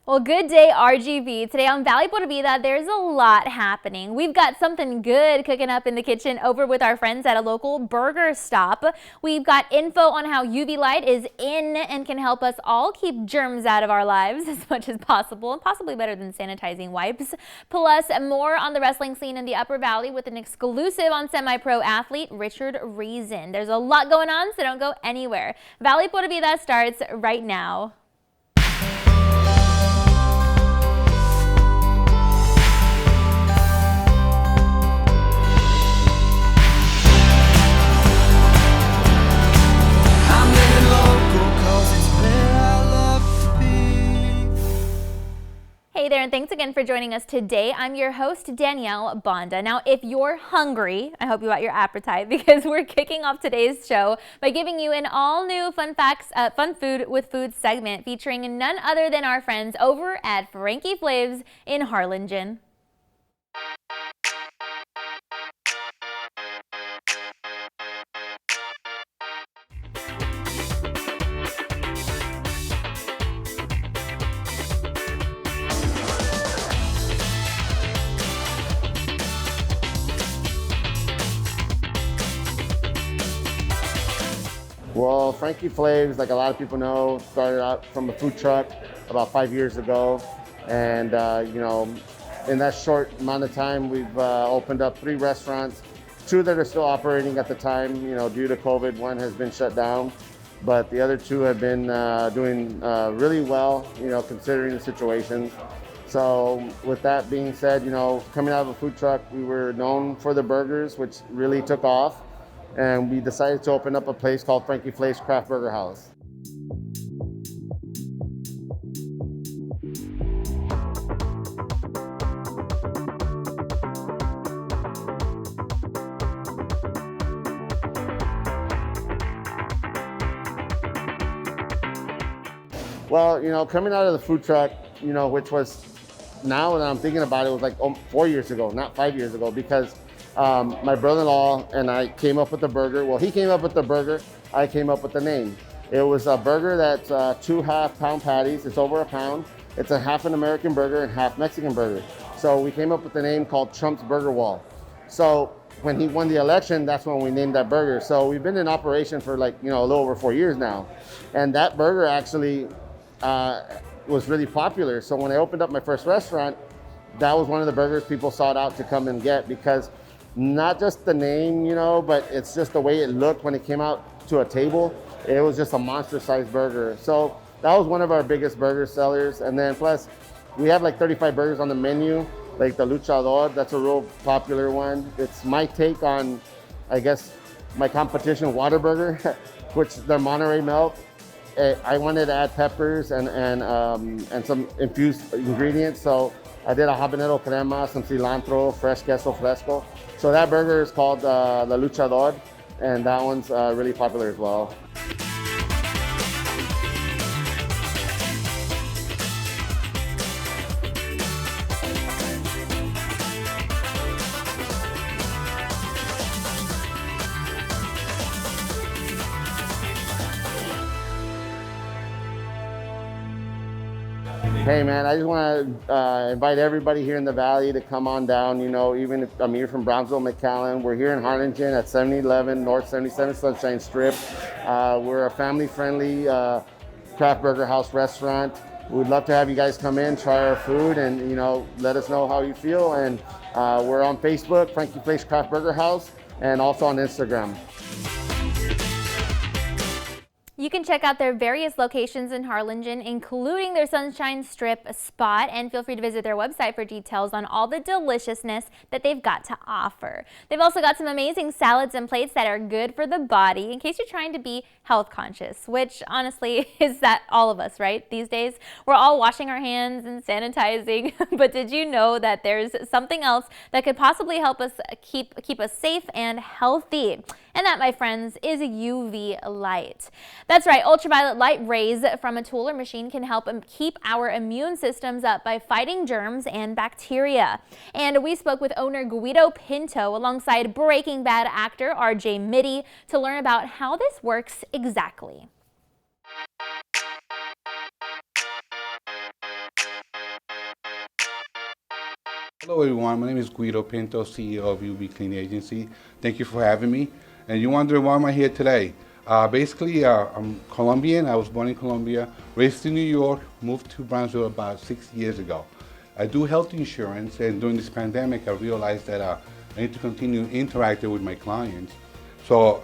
Well, good day, RGV. Today on Valley Por Vida, there's a lot happening. We've got something good cooking up in the kitchen over with our friends at a local burger stop. We've got info on how UV light is in and can help us all keep germs out of our lives as much as possible, and possibly better than sanitizing wipes. Plus, more on the wrestling scene in the Upper Valley with an exclusive on semi-pro athlete Richard Reason. There's a lot going on, so don't go anywhere. Valley Por Vida starts right now. Hey there, and thanks again for joining us today. I'm your host, Danielle Banda. Now, if you're hungry, I hope you got your appetite because we're kicking off today's show by giving you an all-new Fun Food with Food segment featuring none other than our friends over at Frankie Flavs in Harlingen. Well, Frankie Flavs, like a lot of people know, started out from a food truck about 5 years ago. And, in that short amount of time, we've opened up 3 restaurants, 2 that are still operating at the time, due to COVID. 1 has been shut down, but the other 2 have been doing really well, considering the situation. So with that being said, coming out of a food truck, we were known for the burgers, which really took off. And we decided to open up a place called Frankie Flavs Craft Burger House. Well, coming out of the food truck, which was, now that I'm thinking about it, was like 4 years ago, not 5 years ago, because my brother-in-law and I came up with the burger. Well, he came up with the burger. I came up with the name. It was a burger that's 2 half-pound patties. It's over a pound. It's a half an American burger and half Mexican burger. So we came up with the name called Trump's Burger Wall. So when he won the election, that's when we named that burger. So we've been in operation for a little over 4 years now. And that burger actually was really popular. So when I opened up my first restaurant, that was one of the burgers people sought out to come and get, because not just the name, but it's just the way it looked when it came out to a table. It was just a monster-sized burger. So that was one of our biggest burger sellers. And then plus, we have like 35 burgers on the menu, like the Luchador. That's a real popular one. It's my take on, I guess, my competition Whataburger, which they're Monterey milk. I wanted to add peppers and some infused ingredients. So I did a habanero crema, some cilantro, fresh queso fresco. So that burger is called the Luchador, and that one's really popular as well. Hey man, I just want to invite everybody here in the Valley to come on down. Even if I'm here from Brownsville, McAllen, we're here in Harlingen at 7011 North 77 Sunshine Strip. We're a family-friendly craft burger house restaurant. We'd love to have you guys come in, try our food, and let us know how you feel. And we're on Facebook, Frankie Flavs Craft Burger House, and also on Instagram. You can check out their various locations in Harlingen, including their Sunshine Strip spot, and feel free to visit their website for details on all the deliciousness that they've got to offer. They've also got some amazing salads and plates that are good for the body in case you're trying to be health conscious, which honestly is that all of us, right? These days, we're all washing our hands and sanitizing, but did you know that there's something else that could possibly help us keep us safe and healthy? And that, my friends, is UV light. That's right, ultraviolet light rays from a tool or machine can help keep our immune systems up by fighting germs and bacteria. And we spoke with owner Guido Pinto alongside Breaking Bad actor RJ Mitty to learn about how this works exactly. Hello everyone, my name is Guido Pinto, CEO of UV Clean Agency. Thank you for having me. And you wonder why am I here today? I'm Colombian. I was born in Colombia, raised in New York, moved to Brownsville about 6 years ago. I do health insurance, and during this pandemic I realized that I need to continue interacting with my clients. So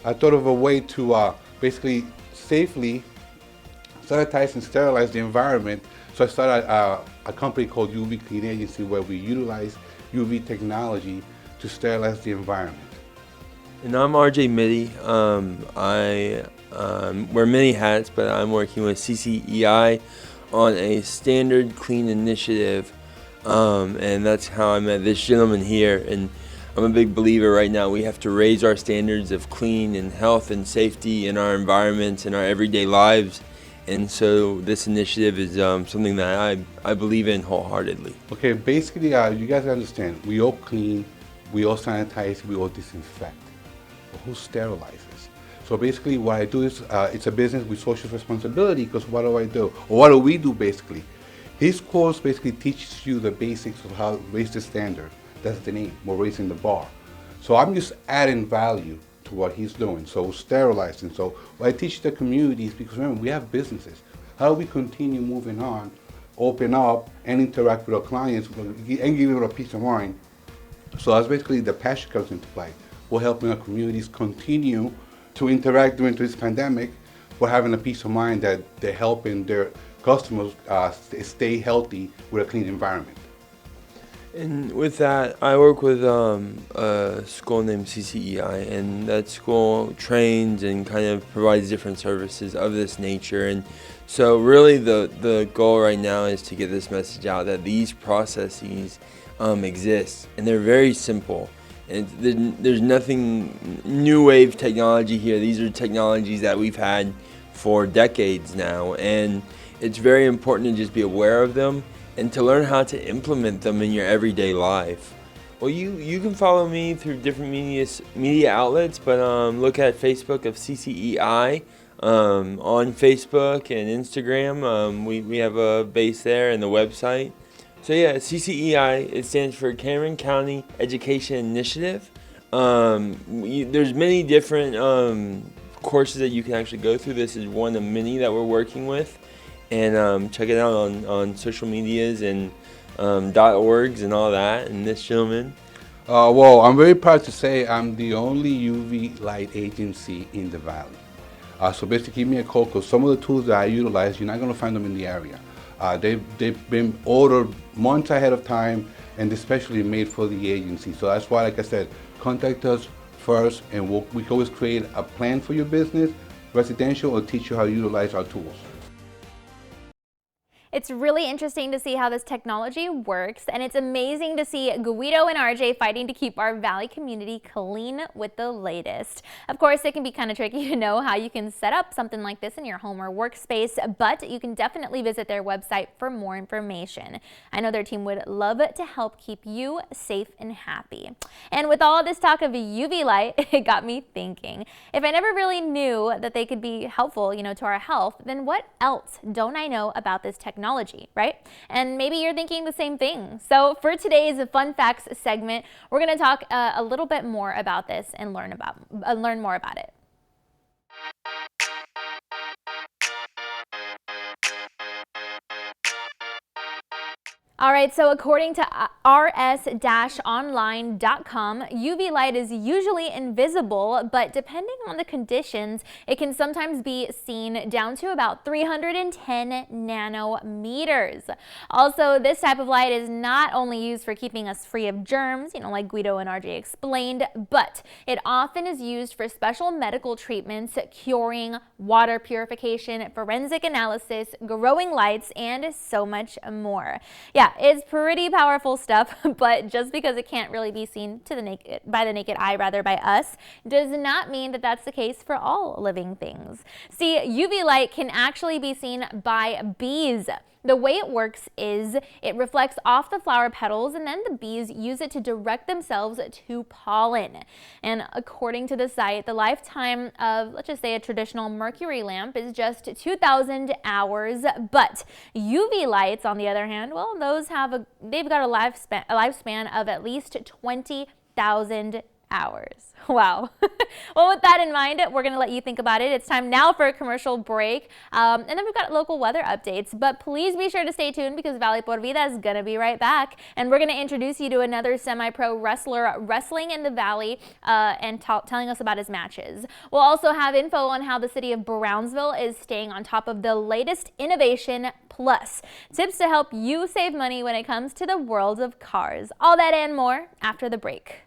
I thought of a way to basically safely sanitize and sterilize the environment. So I started a company called UV Clean Agency where we utilize UV technology to sterilize the environment. And I'm RJ Mitty. I wear many hats, but I'm working with CCEI on a standard clean initiative, and that's how I met this gentleman here. And I'm a big believer right now. We have to raise our standards of clean and health and safety in our environments and our everyday lives. And so this initiative is something that I believe in wholeheartedly. Okay, basically, you guys understand, we all clean, we all sanitize, we all disinfect. But who sterilizes? So basically what I do is, it's a business with social responsibility, because what do I do? Or what do we do basically? His course basically teaches you the basics of how to raise the standard. That's the name, we're raising the bar. So I'm just adding value to what he's doing, so sterilizing. So what I teach the communities, because remember, we have businesses. How do we continue moving on, open up, and interact with our clients, and give them a peace of mind? So that's basically the passion comes into play. We're helping our communities continue to interact during this pandemic, but having a peace of mind that they're helping their customers stay healthy with a clean environment. And with that, I work with a school named CCEI, and that school trains and kind of provides different services of this nature. And so really the goal right now is to get this message out that these processes exist, and they're very simple. And there's nothing new wave technology here. These are technologies that we've had for decades now, and it's very important to just be aware of them and to learn how to implement them in your everyday life. Well, you can follow me through different media outlets, but look at Facebook of CCEI on Facebook and Instagram. We have a base there and the website. So yeah, CCEI, it stands for Cameron County Education Initiative. There's many different courses that you can actually go through. This is one of many that we're working with. And check it out on social medias and .orgs and all that. And this gentleman. Well, I'm very proud to say I'm the only UV light agency in the valley. So basically, give me a call, because some of the tools that I utilize, you're not going to find them in the area. They've been ordered months ahead of time, and especially made for the agency. So that's why, like I said, contact us first, and we can always create a plan for your business, residential, or teach you how to utilize our tools. It's really interesting to see how this technology works, and it's amazing to see Guido and RJ fighting to keep our Valley community clean with the latest. Of course, it can be kind of tricky to know how you can set up something like this in your home or workspace, but you can definitely visit their website for more information. I know their team would love to help keep you safe and happy. And with all this talk of UV light, it got me thinking, if I never really knew that they could be helpful, to our health, then what else don't I know about this technology, right? And maybe you're thinking the same thing. So for today's Fun Facts segment, we're going to talk a little bit more about this and learn more about it. All right, so according to rs-online.com, UV light is usually invisible, but depending on the conditions, it can sometimes be seen down to about 310 nanometers. Also, this type of light is not only used for keeping us free of germs, like Guido and RJ explained, but it often is used for special medical treatments, curing, water purification, forensic analysis, growing lights, and so much more. Yeah, it's pretty powerful stuff, but just because it can't really be seen by the naked eye, by us, does not mean that that's the case for all living things. See, UV light can actually be seen by bees. The way it works is it reflects off the flower petals, and then the bees use it to direct themselves to pollen. And according to the site, the lifetime of, let's just say, a traditional mercury lamp is just 2,000 hours, but UV lights, on the other hand, well, they've got a lifespan of at least 20,000 hours. Wow. Well, with that in mind, we're going to let you think about it. It's time now for a commercial break. And then we've got local weather updates. But please be sure to stay tuned because Valley por Vida is going to be right back. And we're going to introduce you to another semi-pro wrestler wrestling in the Valley and telling us about his matches. We'll also have info on how the city of Brownsville is staying on top of the latest innovation, plus tips to help you save money when it comes to the world of cars. All that and more after the break.